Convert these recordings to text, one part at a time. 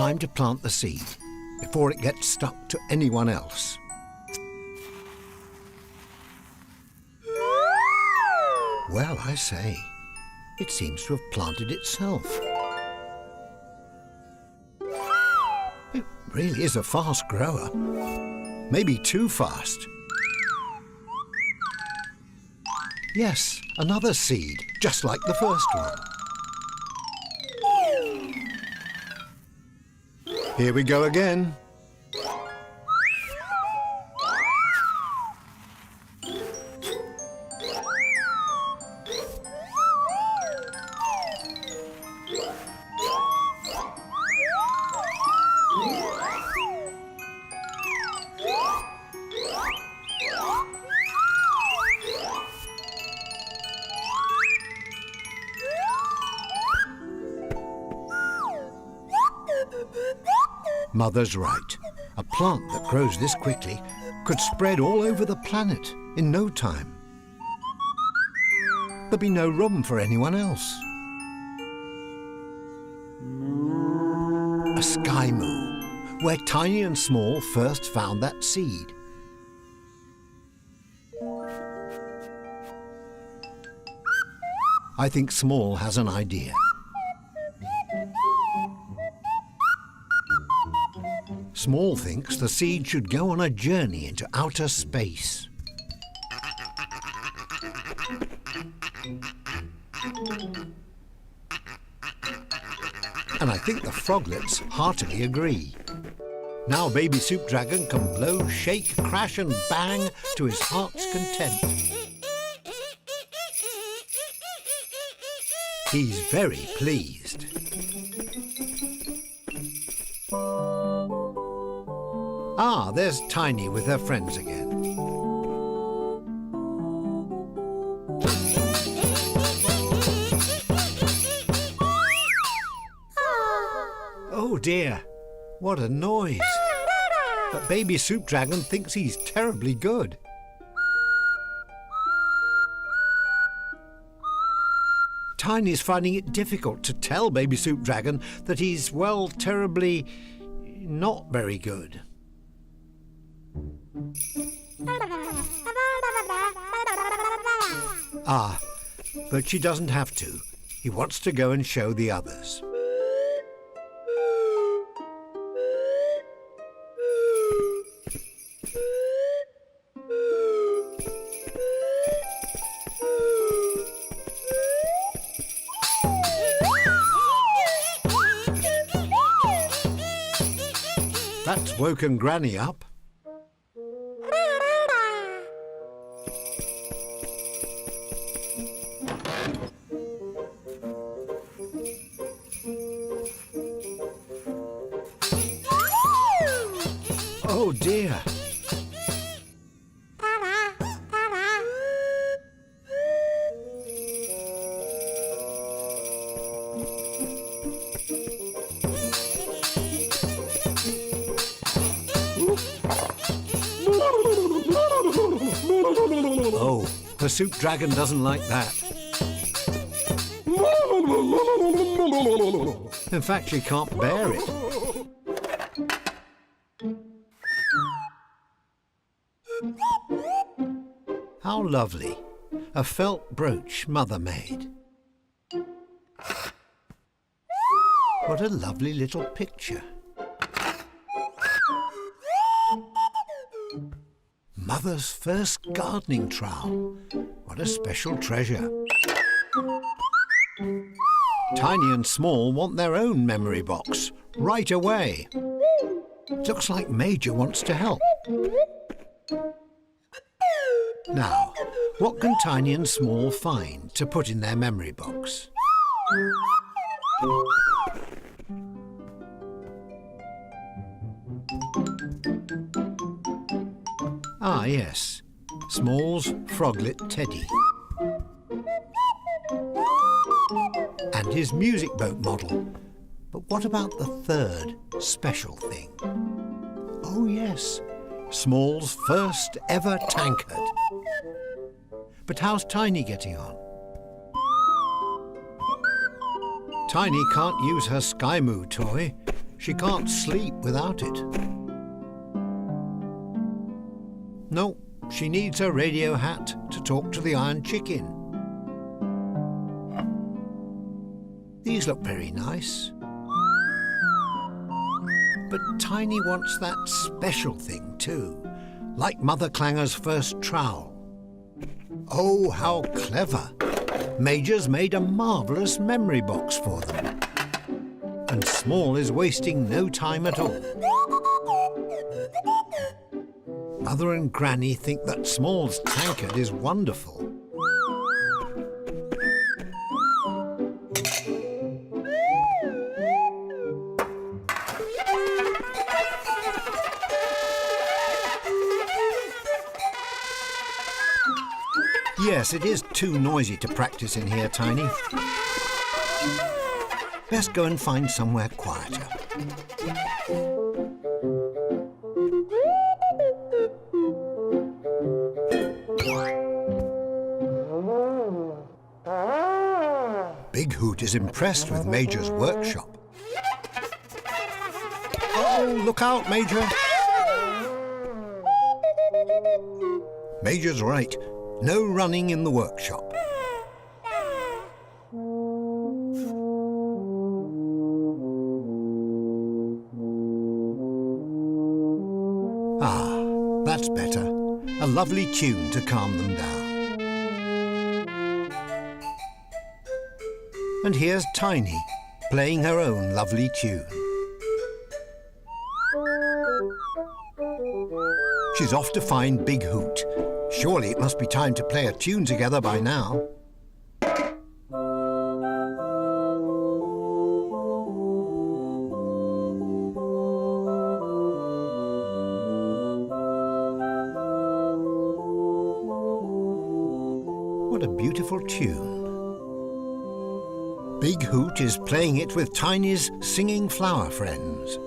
time to plant the seed before it gets stuck to anyone else. Well, I say, it seems to have planted itself. It really is a fast grower. Maybe too fast. Yes, another seed, just like the first one. Here we go again. Mother's right. A plant that grows this quickly could spread all over the planet in no time. There'd be no room for anyone else. A Sky Moo, where Tiny and Small first found that seed. I think Small has an idea. Small thinks the seed should go on a journey into outer space. And I think the froglets heartily agree. Now Baby Soup Dragon can blow, shake, crash and bang to his heart's content. He's very pleased. Ah, there's Tiny with her friends again. Oh dear, what a noise. But Baby Soup Dragon thinks he's terribly good. Tiny's finding it difficult to tell Baby Soup Dragon that he's, well, terribly not very good. Ah, but she doesn't have to. He wants to go and show the others. That's woken Granny up. Oh dear. Oh, the Soup Dragon doesn't like that. In fact, she can't bear it. How lovely. A felt brooch Mother made. What a lovely little picture. Mother's first gardening trowel. What a special treasure. Tiny and Small want their own memory box right away. Looks like Major wants to help. Now, what can Tiny and Small find to put in their memory box? Ah, yes, Small's froglet Teddy. And his music boat model. But what about the third special thing? Oh, yes, Small's first ever tankard. But how's Tiny getting on? Tiny can't use her Sky Moo toy. She can't sleep without it. No, she needs her radio hat to talk to the Iron Chicken. These look very nice. But Tiny wants that special thing too, like Mother Clanger's first trowel. Oh, how clever! Major's made a marvellous memory box for them. And Small is wasting no time at all. Mother and Granny think that Small's tankard is wonderful. Yes, it is too noisy to practice in here, Tiny. Best go and find somewhere quieter. Big Hoot is impressed with Major's workshop. Oh, look out, Major! Major's right. No running in the workshop. Ah, that's better. A lovely tune to calm them down. And here's Tiny, playing her own lovely tune. She's off to find Big Hoot. Surely it must be time to play a tune together by now. What a beautiful tune. Big Hoot is playing it with Tiny's singing flower friends.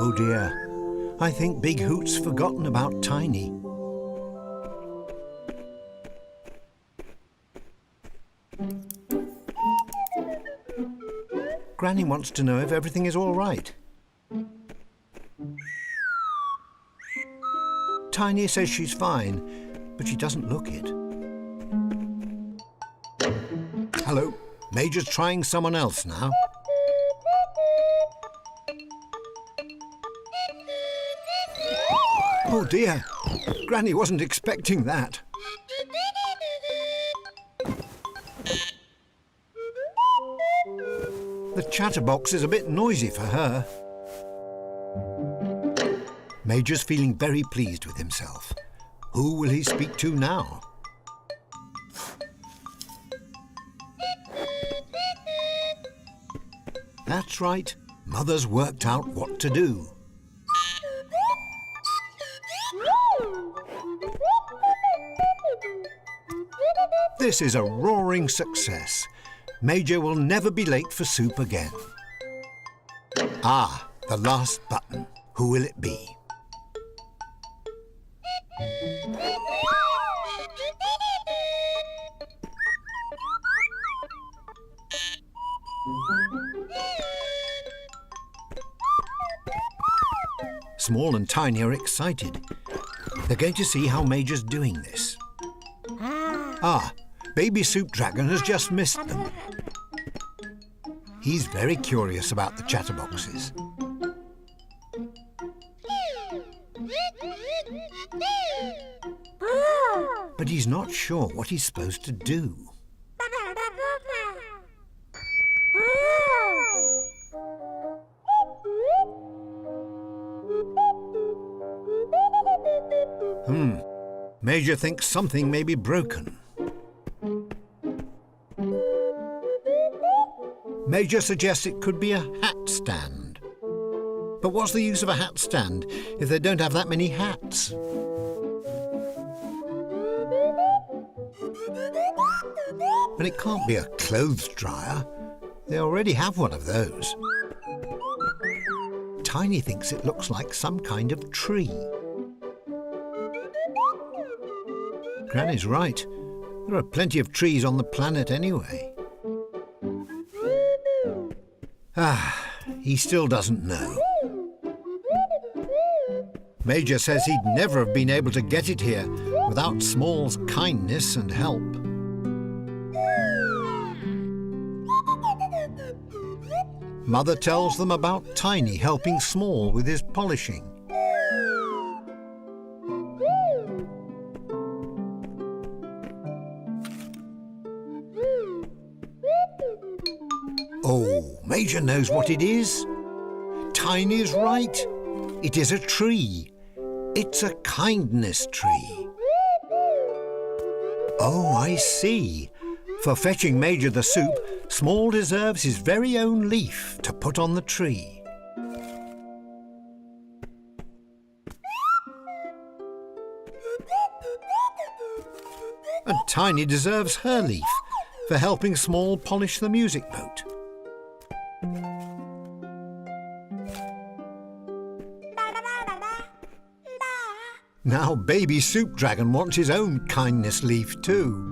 Oh dear, I think Big Hoot's forgotten about Tiny. Granny wants to know if everything is all right. Tiny says she's fine, but she doesn't look it. Hello, Major's trying someone else now. Oh dear, Granny wasn't expecting that. The chatterbox is a bit noisy for her. Major's feeling very pleased with himself. Who will he speak to now? That's right, Mother's worked out what to do. This is a roaring success. Major will never be late for soup again. Ah, the last button. Who will it be? Small and Tiny are excited. They're going to see how Major's doing this. Ah, Baby Soup Dragon has just missed them. He's very curious about the chatterboxes. But he's not sure what he's supposed to do. Major thinks something may be broken. Major suggests it could be a hat stand. But what's the use of a hat stand if they don't have that many hats? And it can't be a clothes dryer. They already have one of those. Tiny thinks it looks like some kind of tree. Granny's right. There are plenty of trees on the planet anyway. He still doesn't know. Major says he'd never have been able to get it here without Small's kindness and help. Mother tells them about Tiny helping Small with his polishing. Oh, Major knows what it is. Tiny is right. It is a tree. It's a kindness tree. Oh, I see. For fetching Major the soup, Small deserves his very own leaf to put on the tree. And Tiny deserves her leaf for helping Small polish the music boat. Now baby Soup Dragon wants his own kindness leaf too.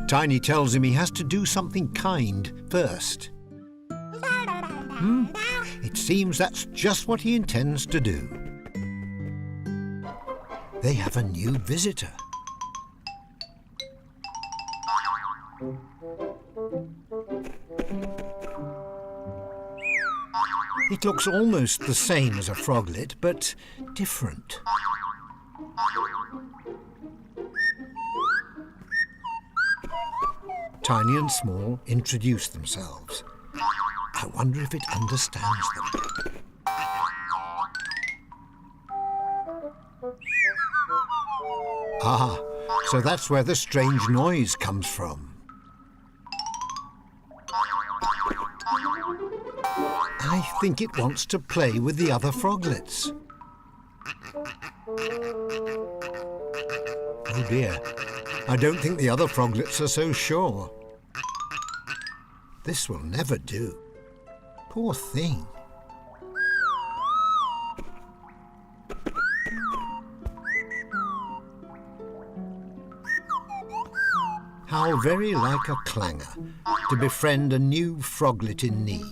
Tiny tells him he has to do something kind first. It seems that's just what he intends to do. They have a new visitor. It looks almost the same as a froglet, but different. Tiny and Small introduce themselves. I wonder if it understands them. Ah, so that's where the strange noise comes from. I think it wants to play with the other froglets. Oh dear, I don't think the other froglets are so sure. This will never do. Poor thing. How very like a clanger to befriend a new froglet in need.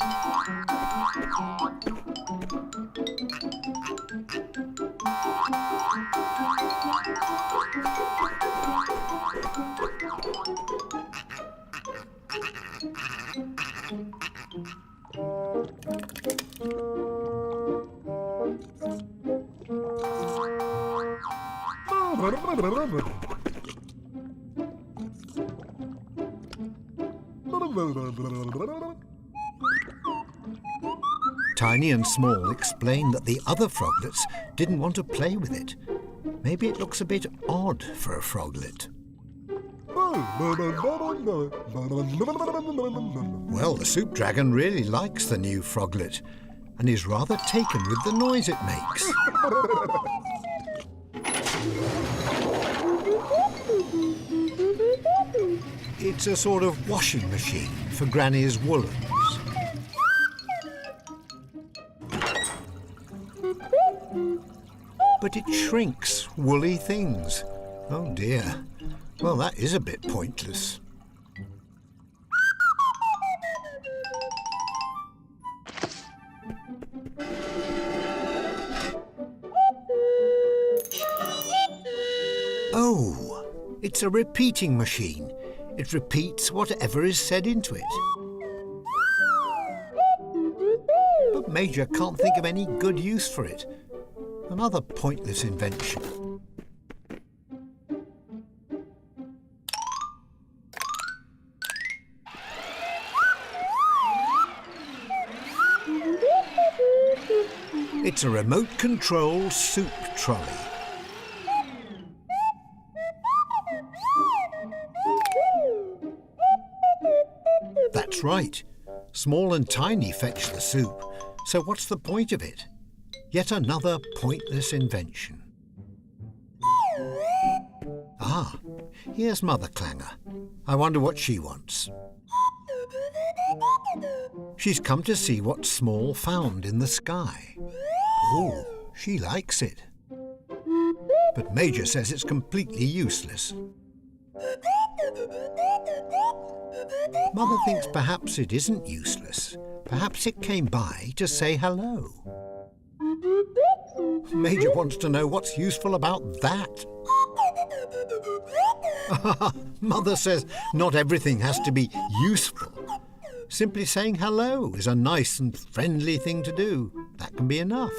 Tiny and Small explain that the other froglets didn't want to play with it. Maybe it looks a bit odd for a froglet. Well, the Soup Dragon really likes the new froglet and is rather taken with the noise it makes. It's a sort of washing machine for Granny's woolens. But it shrinks woolly things. Oh dear. Well, that is a bit pointless. Oh, it's a repeating machine. It repeats whatever is said into it. But Major can't think of any good use for it. Another pointless invention. It's a remote-control soup trolley. That's right. Small and Tiny fetch the soup, so what's the point of it? Yet another pointless invention. Ah, here's Mother Clanger. I wonder what she wants. She's come to see what Small found in the sky. Oh, she likes it. but Major says it's completely useless. Mother thinks perhaps it isn't useless. Perhaps it came by to say hello. Major wants to know what's useful about that. Mother says not everything has to be useful. Simply saying hello is a nice and friendly thing to do. That can be enough.